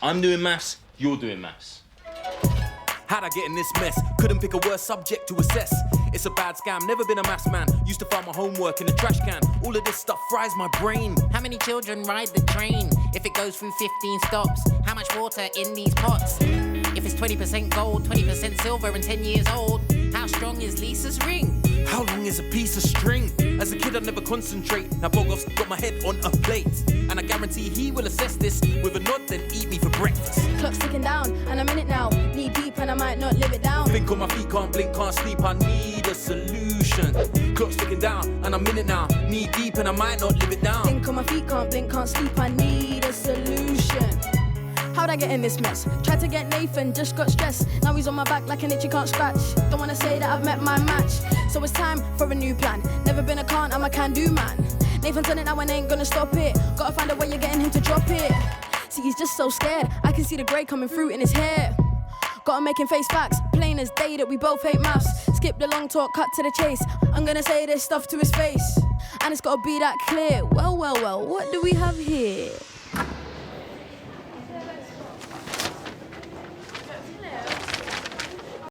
I'm doing maths, you're doing maths. How'd I get in this mess? Couldn't pick a worse subject to assess. It's a bad scam, never been a maths man. Used to find my homework in the trash can. All of this stuff fries my brain. How many children ride the train? If it goes through 15 stops, how much water in these pots? If it's 20% gold, 20% silver and 10 years old, how strong is Lisa's ring? How long is a piece of string? As a kid I'd never concentrate. Now Bogof's got my head on a plate. And I guarantee he will assess this with a nod, then eat me for breakfast. Clock's ticking down and I'm in it now. Knee deep and I might not live it down. Think on my feet, can't blink, can't sleep, I need a solution. Clock's ticking down and I'm in it now. Knee deep and I might not live it down. Think on my feet, can't blink, can't sleep, I need a solution. How'd I get in this mess? Tried to get Nathan, just got stressed. Now he's on my back like an itch you can't scratch. Don't wanna say that I've met my match. So it's time for a new plan. Never been a can't, I'm a can-do man. Nathan's on it now and ain't gonna stop it. Gotta find a way you're getting him to drop it. See, he's just so scared. I can see the grey coming through in his hair. Gotta make him face facts, plain as day that we both hate maths. Skip the long talk, cut to the chase. I'm gonna say this stuff to his face, and it's gotta be that clear. Well, what do we have here?